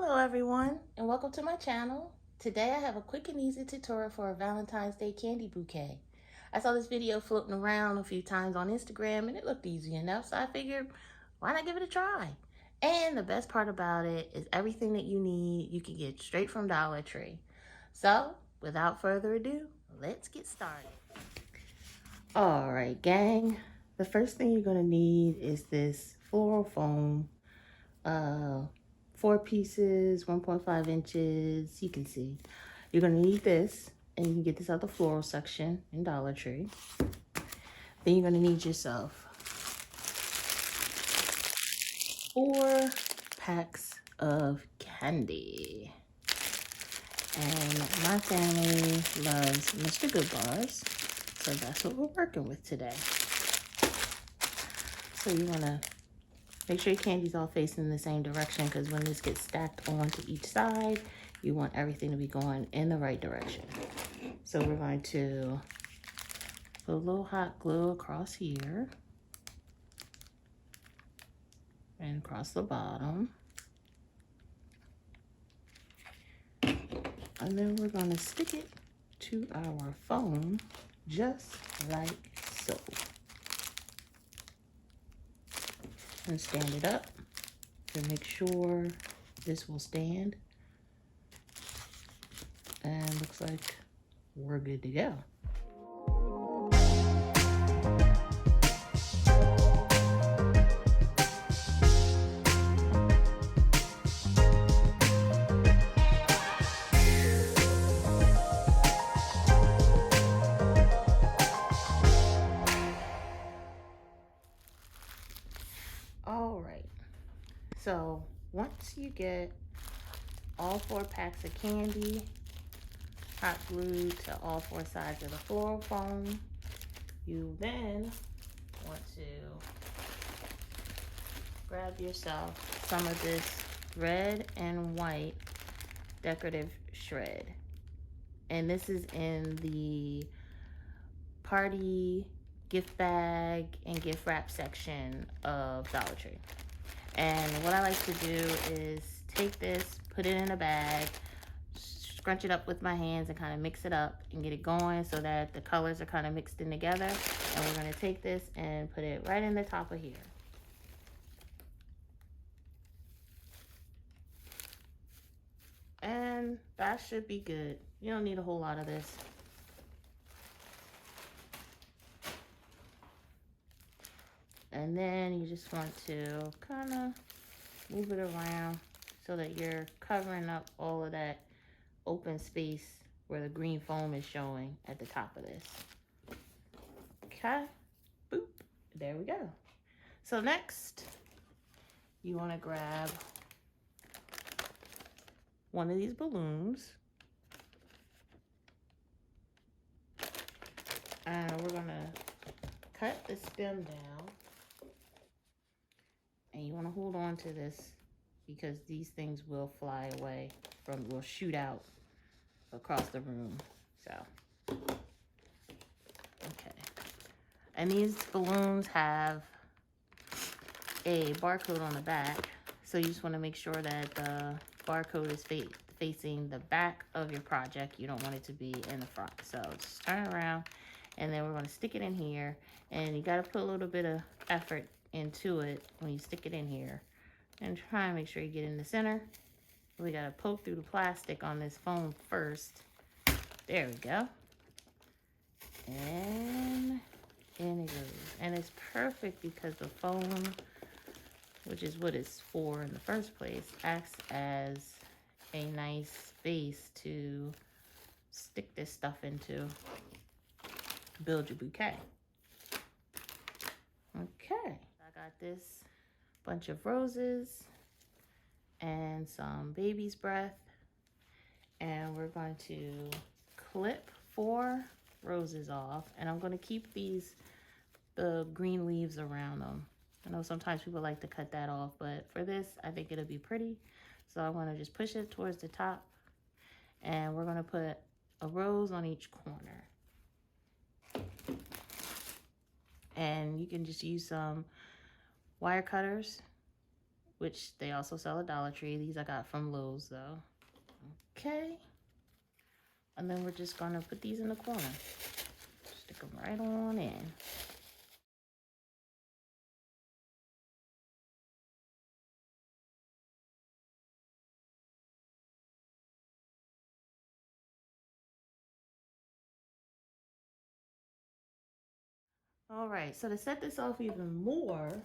Hello everyone, and welcome to my channel. Today I have a quick and easy tutorial for a Valentine's Day candy bouquet. I saw this video floating around a few times on Instagram and it looked easy enough, so I figured, why not give it a try? And the best part about it is everything that you need, you can get straight from Dollar Tree. So, without further ado, let's get started. Alright gang, the first thing you're going to need is this Floral Foam 4 pieces, 1.5 inches. You can see. You're going to need this, and you can get this out the floral section in Dollar Tree. Then you're going to need yourself 4 packs of candy. And my family loves Mr. Good Bars, so that's what we're working with today. So you want to make sure your candy's all facing the same direction, because when this gets stacked onto each side, you want everything to be going in the right direction. So we're going to put a little hot glue across here and across the bottom. And then we're going to stick it to our foam just like so. And stand it up to make sure this will stand. And looks like we're good to go. All right, so once you get all 4 packs of candy hot glued to all 4 sides of the floral foam, you then want to grab yourself some of this red and white decorative shred. And this is in the party gift bag and gift wrap section of Dollar Tree. And what I like to do is take this, put it in a bag, scrunch it up with my hands and kind of mix it up and get it going so that the colors are kind of mixed in together. And we're going to take this and put it right in the top of here. And that should be good. You don't need a whole lot of this. And then you just want to kind of move it around so that you're covering up all of that open space where the green foam is showing at the top of this. Okay, boop, there we go. So next, you want to grab one of these balloons. And we're going to cut the stem down. And you want to hold on to this because these things will fly away will shoot out across the room. So, okay. And these balloons have a barcode on the back. So you just want to make sure that the barcode is facing the back of your project. You don't want it to be in the front. So just turn it around, and then we're going to stick it in here. And you got to put a little bit of effort into it when you stick it in here, and try and make sure you get in the center. We got to poke through the plastic on this foam first. There we go. And in it goes. And it's perfect because the foam, which is what it's for in the first place, acts as a nice base to stick this stuff into to build your bouquet. Okay, I got this bunch of roses and some baby's breath, and we're going to clip 4 roses off, and I'm going to keep the green leaves around them. I know sometimes people like to cut that off, but for this I think it'll be pretty, so I'm going to just push it towards the top, and we're going to put a rose on each corner. And you can just use some wire cutters which they also sell at Dollar Tree. These I got from Lowe's though. Okay. And then we're just gonna put these in the corner. Stick them right on in. All right, so to set this off even more,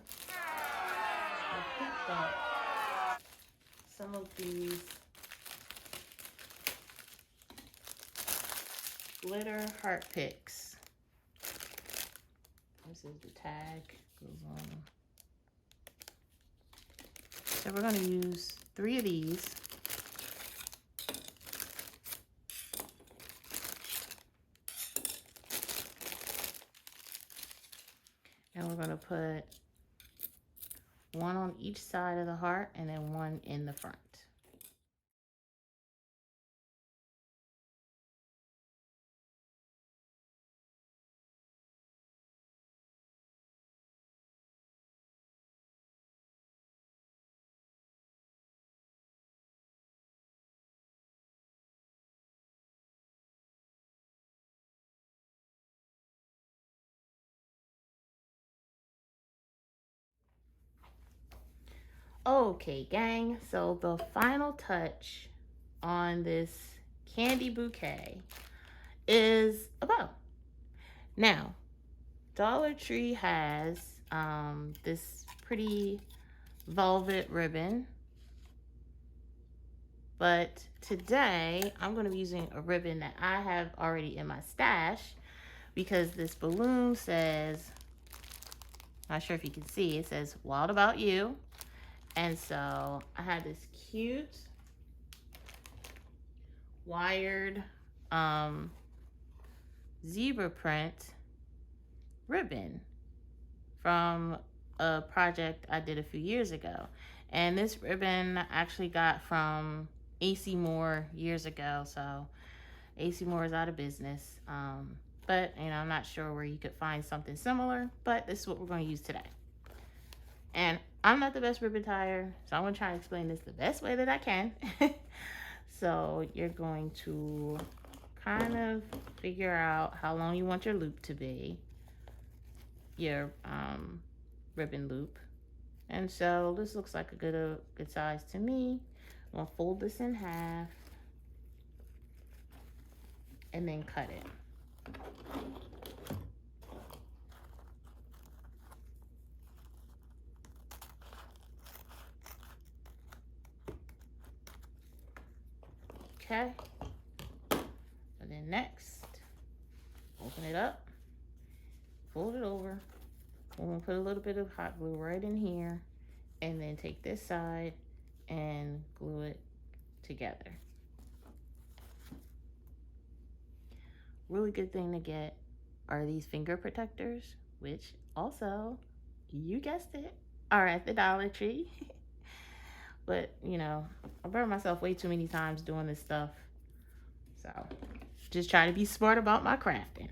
I picked up some of these glitter heart picks. This is the tag, goes on. So we're gonna use 3 of these. And we're gonna put 1 on each side of the heart and then 1 in the front. Okay, gang, so the final touch on this candy bouquet is a bow. Now, Dollar Tree has this pretty velvet ribbon, but today I'm going to be using a ribbon that I have already in my stash because this balloon says, not sure if you can see, it says Wild About You. And so I had this cute wired zebra print ribbon from a project I did a few years ago. And this ribbon I actually got from AC Moore years ago. So AC Moore is out of business. But you know, I'm not sure where you could find something similar, but this is what we're going to use today. And I'm not the best ribbon tire, so I'm going to try to explain this the best way that I can. So you're going to kind of figure out how long you want your loop to be, your ribbon loop. And so this looks like a good size to me. I'm going to fold this in half and then cut it. Okay, and then next, open it up, fold it over. We're gonna put a little bit of hot glue right in here, and then take this side and glue it together. Really good thing to get are these finger protectors, which also, you guessed it, are at the Dollar Tree. But, you know, I burned myself way too many times doing this stuff. So, just try to be smart about my crafting.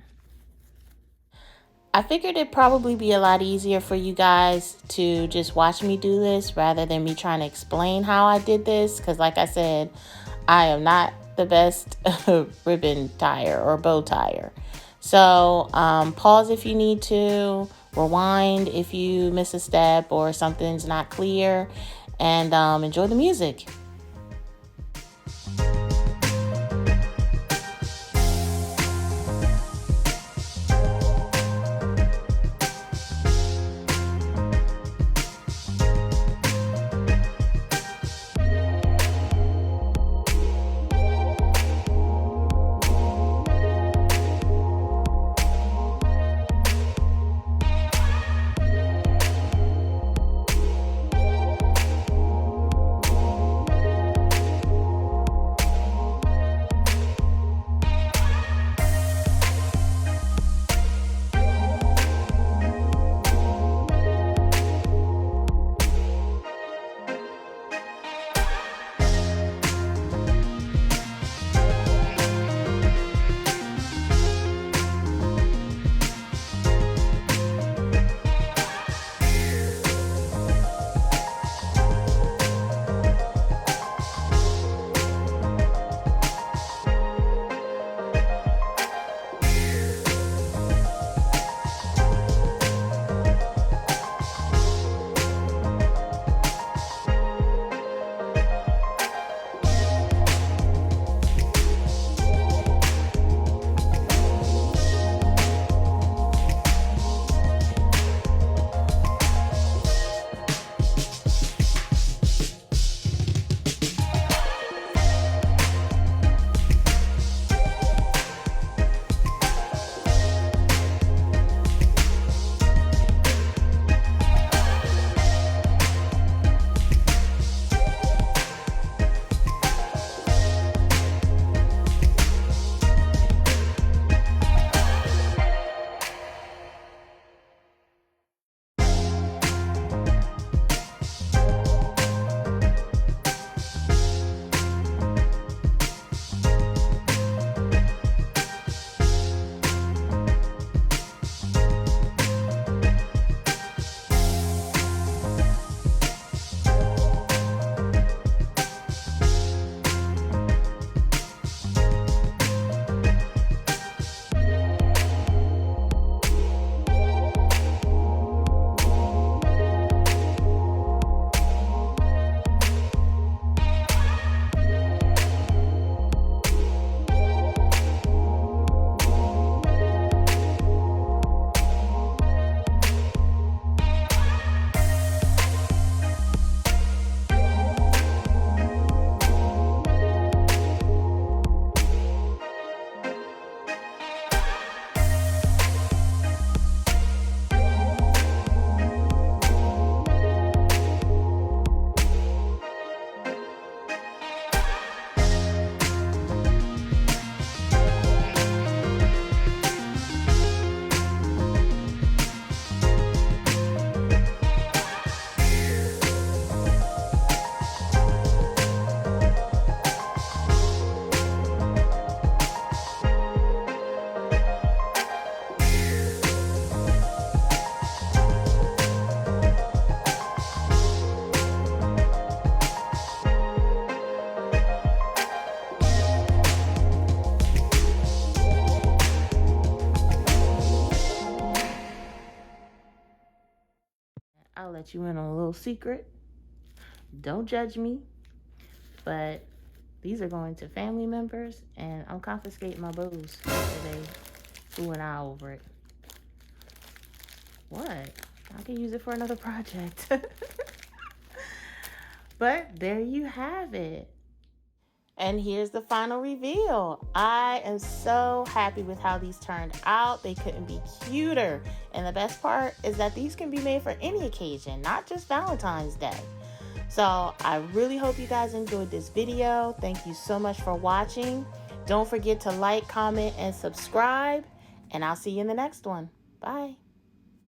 I figured it'd probably be a lot easier for you guys to just watch me do this rather than me trying to explain how I did this. Because like I said, I am not the best ribbon tire or bow tire. So, pause if you need to. Rewind if you miss a step or something's not clear. And enjoy the music. I'll let you in on a little secret. Don't judge me, but these are going to family members, and I'm confiscating my bows after they ooh and ah over it. What? I can use it for another project. But there you have it. And here's the final reveal. I am so happy with how these turned out. They couldn't be cuter. And the best part is that these can be made for any occasion, not just Valentine's Day. So I really hope you guys enjoyed this video. Thank you so much for watching. Don't forget to like, comment, and subscribe. And I'll see you in the next one. Bye.